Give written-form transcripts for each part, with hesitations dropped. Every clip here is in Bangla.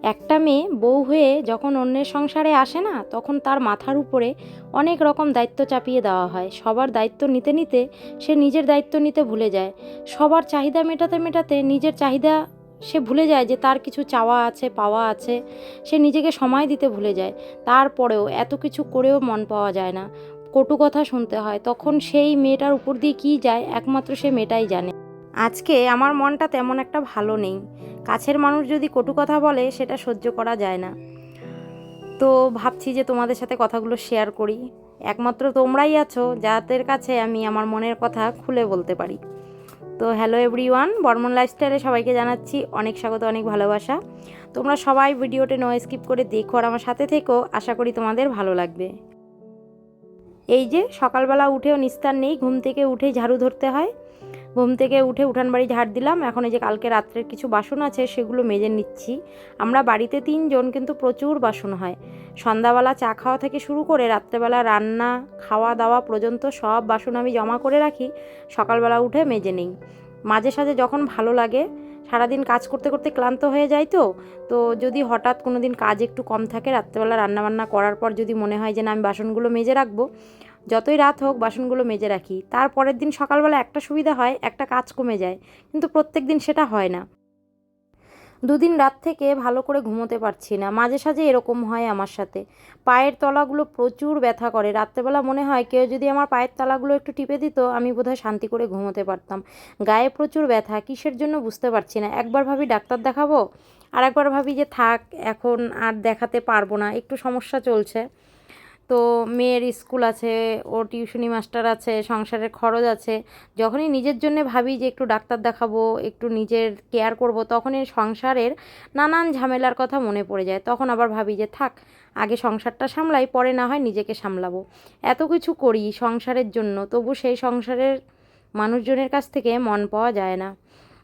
একটা মেয়ে বউ হয়ে যখন অন্যের সংসারে আসে না, তখন তার মাথার উপরে অনেক রকম দায়িত্ব চাপিয়ে দেওয়া হয়। সবার দায়িত্ব নিতে নিতে সে নিজের দায়িত্ব নিতে ভুলে যায়। সবার চাহিদা মেটাতে মেটাতে নিজের চাহিদা সে ভুলে যায় যে তার কিছু চাওয়া আছে, পাওয়া আছে। সে নিজেকে সময় দিতে ভুলে যায়। তারপরেও এত কিছু করেও মন পাওয়া যায় না, কটু কথা শুনতে হয়। তখন সেই মেয়েটার উপর দিয়ে কী যায় একমাত্র সে মেয়েটাই জানে। আজকে আমার মনটা তেমন একটা ভালো নেই। কাছের মানুষ যদি কটু কথা বলে সেটা সহ্য করা যায় না। তো ভাবছি যে তোমাদের সাথে কথাগুলো শেয়ার করি। একমাত্র তোমরাই আছো যাদের কাছে আমি আমার মনের কথা খুলে বলতে পারি। তো হ্যালো এভরিওয়ান, বর্মন লাইফস্টাইলে সবাইকে জানাচ্ছি অনেক স্বাগত, অনেক ভালোবাসা। তোমরা সবাই ভিডিওটা নো স্কিপ করে দেখো আর আমার সাথে থেকো। আশা করি তোমাদের ভালো লাগবে। এই যে সকালবেলা উঠেও নিস্তার নেই, ঘুম থেকে উঠেই ঝাড়ু ধরতে হয়। ঘুম থেকে উঠে উঠান বাড়ি ঝাড় দিলাম। এখন এই যে কালকে রাত্রের কিছু বাসন আছে সেগুলো মেজে নিচ্ছি। আমরা বাড়িতে 3 জন, কিন্তু প্রচুর বাসন হয়। সন্ধ্যাবেলা চা খাওয়া থেকে শুরু করে রাত্রেবেলা রান্না খাওয়া দাওয়া পর্যন্ত সব বাসন আমি জমা করে রাখি, সকালবেলা উঠে মেজে নিই। মাঝে সাঝে যখন ভালো লাগে, সারাদিন কাজ করতে করতে ক্লান্ত হয়ে যায়, তো যদি হঠাৎ কোনো দিন কাজ একটু কম থাকে, রাত্রেবেলা রান্নাবান্না করার পর যদি মনে হয় যে না আমি বাসনগুলো মেজে রাখবো, যতই রাত হোক বাসনগুলো মেজে রাখি। তারপরের দিন সকালবেলা একটা সুবিধা হয়, একটা কাজ কমে যায়। কিন্তু প্রত্যেক দিন সেটা হয় না। 2 দিন রাত থেকে ভালো করে ঘুমোতে পারছি না। মাঝে সাঝে এরকম হয় আমার সাথে। পায়ের তলাগুলো প্রচুর ব্যথা করে। রাত্রেবেলা মনে হয় কেউ যদি আমার পায়ের তলাগুলো একটু টিপে দিত, আমি বোধহয় শান্তি করে ঘুমোতে পারতাম। গায়ে প্রচুর ব্যথা, কিসের জন্য বুঝতে পারছি না। একবার ভাবি ডাক্তার দেখাবো, আর একবার ভাবি যে থাক, এখন আর দেখাতে পারবো না, একটু সমস্যা চলছে। তো মেয়ের স্কুল আছে, ওর টিউশনি মাস্টার আছে, সংসারের খরচ আছে। যখনই নিজের জন্য ভাবি যে একটু ডাক্তার দেখাবো, একটু নিজের কেয়ার করব, তখনই সংসারের নানান ঝামেলার কথা মনে পড়ে যায়। তখন আবার ভাবি যে থাক, আগে সংসারটা সামলাই, পরে না হয় নিজেকে সামলাবো। এত কিছু করি সংসারের জন্য, তবু সেই সংসারের মানুষজনের কাছ থেকে মন পাওয়া যায় না।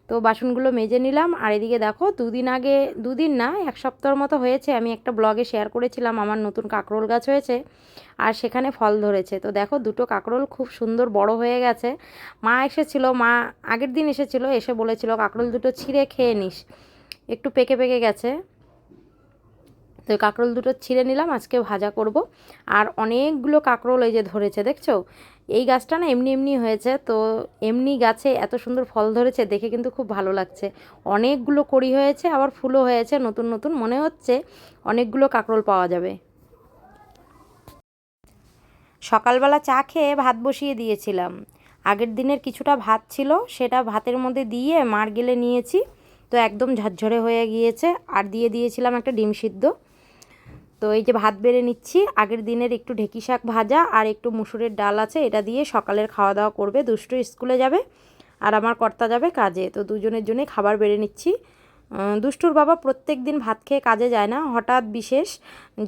তো বাসনগুলো মেজে নিলাম। আর এদিকে দেখো, 2 দিন আগে, 2 দিন না, 1 সপ্তাহর মতো হয়েছে, আমি একটা ব্লগে শেয়ার করেছিলাম আমার নতুন কাঁকরোল গাছ হয়েছে আর সেখানে ফল ধরেছে। তো দেখো, 2টো কাঁকরোল খুব সুন্দর বড় হয়ে গেছে। মা এসেছিল, মা আগের দিন এসেছিল, এসে বলেছিল কাঁকরোল দুটো ছিঁড়ে খেয়ে নিস, একটু পেকে পেকে গেছে। তো কাঁকরোল দুটো ছিঁড়ে নিলাম, আজকে ভাজা করব। আর অনেকগুলো কাঁকরোল এই যে ধরেছে, দেখছো? এই গাছটা না এমনি এমনি হয়েছে, তো এমনি গাছে এত সুন্দর ফল ধরেছে দেখে কিন্তু খুব ভালো লাগছে। অনেকগুলো কড়ি হয়েছে, আবার ফুলও হয়েছে নতুন নতুন, মনে হচ্ছে অনেকগুলো কাঁকরোল পাওয়া যাবে। সকালবেলা চা খেয়ে ভাত বসিয়ে দিয়েছিলাম। আগের দিনের কিছুটা ভাত ছিল, সেটা ভাতের মধ্যে দিয়ে মার গেলে নিয়েছি। তো একদম ঝরঝরে হয়ে গিয়েছে। আর দিয়ে দিয়েছিলাম একটা ডিম সিদ্ধ। তো এই যে ভাত বেড়ে নিচ্ছি। আগের দিনের একটু ঢেঁকি শাক ভাজা আর একটু মুসুরের ডাল আছে, এটা দিয়ে সকালের খাওয়া দাওয়া করবে। দুষ্টু স্কুলে যাবে আর আমার কর্তা যাবে কাজে, তো দুজনের জন্যই খাবার বেড়ে নিচ্ছি। দুষ্টুর বাবা প্রত্যেক দিন ভাত খেয়ে কাজে যায় না, হঠাৎ বিশেষ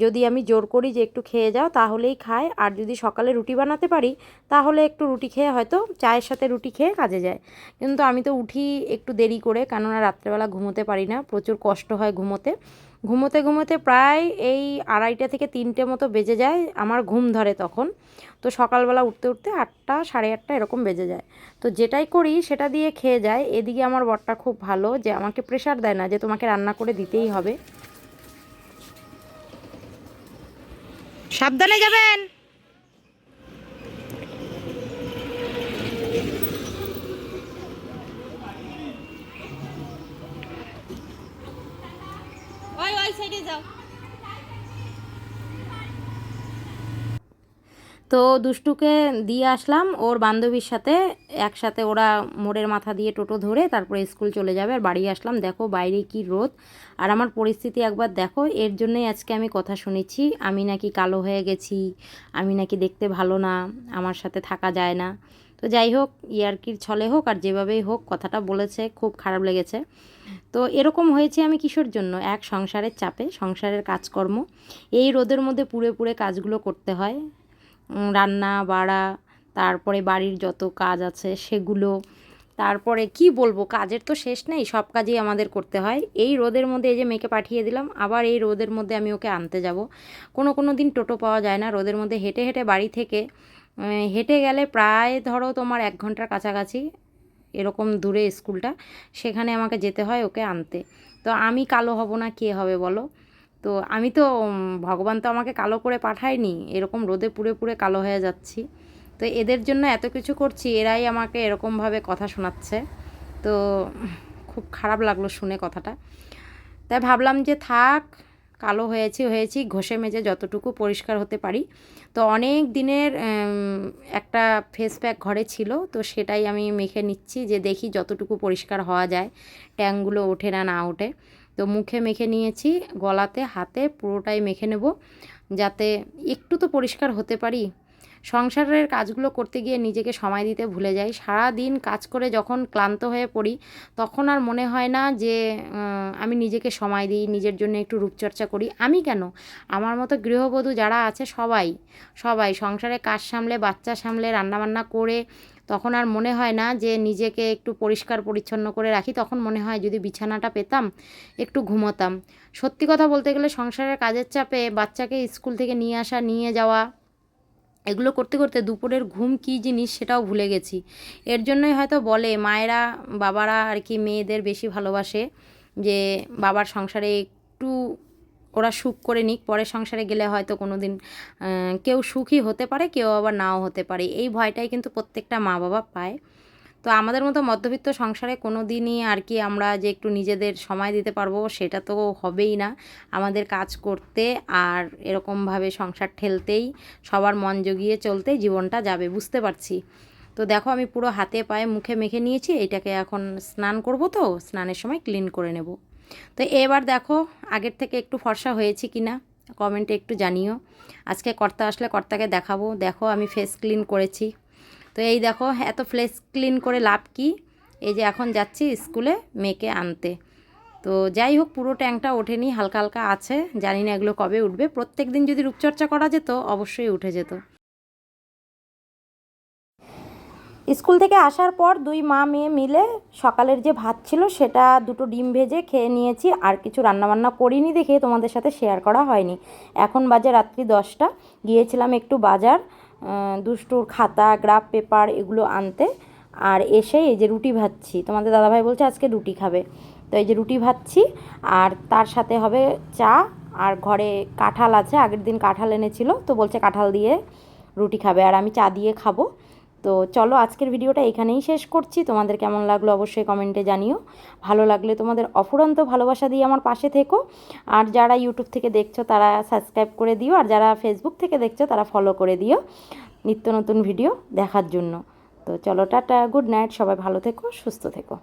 যদি আমি জোর করি যে একটু খেয়ে যাও তাহলেই খায়। আর যদি সকালে রুটি বানাতে পারি তাহলে একটু রুটি খেয়ে, হয়তো চায়ের সাথে রুটি খেয়ে কাজে যায়। কিন্তু আমি তো উঠি একটু দেরি করে, কেননা রাত্রেবেলা ঘুমোতে পারি না, প্রচুর কষ্ট হয় ঘুমোতে। ঘুমোতে ঘুমোতে প্রায় এই 2:30 থেকে 3টে মতো বেজে যায়, আমার ঘুম ধরে তখন। তো সকালবেলা উঠতে উঠতে 8টা, 8:30 এরকম বেজে যায়। তো যেটাই করি সেটা দিয়ে খেয়ে যায়। এদিকে আমার বরটা খুব ভালো, যে আমাকে প্রেশার দেয় না যে তোমাকে রান্না করে দিতেই হবে। সাবধানে যাবেন। ওই ওই সাইডে যাও। তো দুষ্টুকে দিয়ে আসলাম ওর বান্ধবীর সাথে, একসাথে ওরা মোড়ের মাথা দিয়ে টোটো ধরে তারপরে স্কুল চলে যাবে। আর বাড়ি আসলাম, দেখো বাইরে কি রোদ। আর আমার পরিস্থিতি একবার দেখো। এর জন্যই আজকে আমি কথা শুনেছি, আমি নাকি কালো হয়ে গেছি, আমি নাকি দেখতে ভালো না, আমার সাথে থাকা যায় না। তো যাই হোক, ইয়ার্কির ছলে হোক আর যেভাবেই হোক, কথাটা বলেছে, খুব খারাপ লেগেছে। তো এরকম হয়েছে আমি কিসের জন্য? এক সংসারের চাপে, সংসারের কাজকর্ম, এই রোদের মধ্যে পুড়ে পুড়ে কাজগুলো করতে হয়। রান্না বাড়া, তারপরে বাড়ির যত কাজ আছে সেগুলো, তারপরে কি বলবো, কাজের তো শেষ নেই, সব কাজই আমাদের করতে হয়। এই রোদের মধ্যে এই যে মেয়েকে পাঠিয়ে দিলাম, আবার এই রোদের মধ্যে আমি ওকে আনতে যাব। কোনো দিন টোটো পাওয়া যায় না রোদের মধ্যে। হেঁটে হেঁটে বাড়ি থেকে, হেঁটে গেলে প্রায় ধরো তোমার 1 ঘন্টার কাছাকাছি, এরকম দূরে স্কুলটা, সেখানে আমাকে যেতে হয় ওকে আনতে। তো আমি কালো হব না কে হবে বলো? তো আমি তো ভগবান তো আমাকে কালো করে পাঠায়নি, এরকম রোদে পুড়ে পুড়ে কালো হয়ে যাচ্ছি। তো এদের জন্য এত কিছু করছি, এরাই আমাকে এরকমভাবে কথা শোনাচ্ছে। তো খুব খারাপ লাগলো শুনে কথাটা। তাই ভাবলাম যে থাক, কালো হয়েছি ঘষে মেজে যতটুকু পরিষ্কার হতে পারি। তো অনেক দিনের একটা ফেস প্যাক ঘরে ছিল, তো সেটাই আমি মেখে নিচ্ছি যে দেখি যতটুকু পরিষ্কার হওয়া যায়, ট্যাংগুলো ওঠে না না ওঠে। তো মুখে মেখে নিয়েছি, গলাতে হাতে পুরোটাই মেখে নেব, যাতে একটু তো পরিষ্কার হতে পারি। সংসারের কাজগুলো করতে গিয়ে নিজেকে সময় দিতে ভুলে যাই। সারা দিন কাজ করে যখন ক্লান্ত হয়ে পড়ি, তখন আর মনে হয় না যে আমি নিজেকে সময় দিই, নিজের জন্য একটু রূপচর্চা করি। আমি কেন, আমার মতো গৃহবধূ যারা আছে সবাই সবাই সংসারে কাজ সামলে, বাচ্চা সামলে, রান্নাবান্না করে তখন আর মনে হয় না যে নিজেকে একটু পরিষ্কার পরিচ্ছন্ন করে রাখি। তখন মনে হয় যদি বিছানাটা পেতাম, একটু ঘুমোতাম। সত্যি কথা বলতে গেলে সংসারের কাজের চাপে বাচ্চাকে স্কুল থেকে নিয়ে আসা, নিয়ে যাওয়া, এগুলো করতে করতে দুপুরের ঘুম কী জিনিস সেটাও ভুলে গেছি। এর জন্যই হয়তো বলে মায়েরা, বাবারা আর কি মেয়েদের বেশি ভালোবাসে, যে বাবার সংসারে একটু ওরা সুখ করে নিক, পরের সংসারে গেলে হয়তো কোনো দিন কেউ সুখী হতে পারে, কেউ আবার নাও হতে পারে। এই ভয়টাই কিন্তু প্রত্যেকটা মা বাবা পায়। তো আমাদের মতো মধ্যবিত্ত সংসারে কোনো দিনই আর কি আমরা যে একটু নিজেদের সময় দিতে পারবো সেটা তো হবেই না। আমাদের কাজ করতে আর এরকমভাবে সংসার ঠেলতেই, সবার মন জুগিয়ে চলতেই জীবনটা যাবে, বুঝতে পারছি। তো দেখো আমি পুরো হাতে পায়ে মুখে মেখে নিয়েছি, এটাকে এখন স্নান করব, তো স্নানের সময় ক্লিন করে নেব। তো এবার দেখো আগের থেকে একটু ফর্সা হয়েছি কি না কমেন্টে একটু জানিও। আজকে কর্তা আসলে কর্তাকে দেখাবো, দেখো আমি ফেস ক্লিন করেছি। তো এই দেখো এত ফেস ক্লিন করে লাভ কি, এই যে এখন যাচ্ছি স্কুলে মেয়েকে আনতে। তো যাই হোক, পুরো ট্যাংটা ওঠেনি, হালকা হালকা আছে, জানি না এগুলো কবে উঠবে। প্রত্যেক দিন যদি রূপচর্চা করা যেত অবশ্যই উঠে যেত। স্কুল থেকে আসার পর দুই মা মেয়ে মিলে সকালের যে ভাত ছিল সেটা দুটো ডিম ভেজে খেয়ে নিয়েছি, আর কিছু রান্নাবান্না করিনি দেখে তোমাদের সাথে শেয়ার করা হয়নি। এখন বাজে রাত্রি 10টা, গিয়েছিলাম একটু বাজার, দুষ্টুর খাতা, গ্রাফ পেপার এগুলো আনতে। আর এসে এই যে রুটি ভাজছি, তোমাদের দাদাভাই বলছে আজকে রুটি খাবে, তো এই যে রুটি ভাজছি, আর তার সাথে হবে চা। আর ঘরে কাঁঠাল আছে, আগের দিন কাঁঠাল এনেছিল, তো বলছে কাঁঠাল দিয়ে রুটি খাবে, আর আমি চা দিয়ে খাবো। তো চলো আজকের ভিডিওটা এখানেই শেষ করছি। তোমাদের কেমন লাগলো অবশ্যই কমেন্টে জানিও। ভালো লাগলে তোমাদের অফুরন্ত ভালোবাসা দিয়ে আমার পাশে থেকো। আর যারা ইউটিউব থেকে দেখছো তারা সাবস্ক্রাইব করে দিও, আর যারা ফেসবুক থেকে দেখছো তারা ফলো করে দিও নিত্য নতুন ভিডিও দেখার জন্য। তো চলো টাটা, গুড নাইট, সবাই ভালো থেকো, সুস্থ থেকো।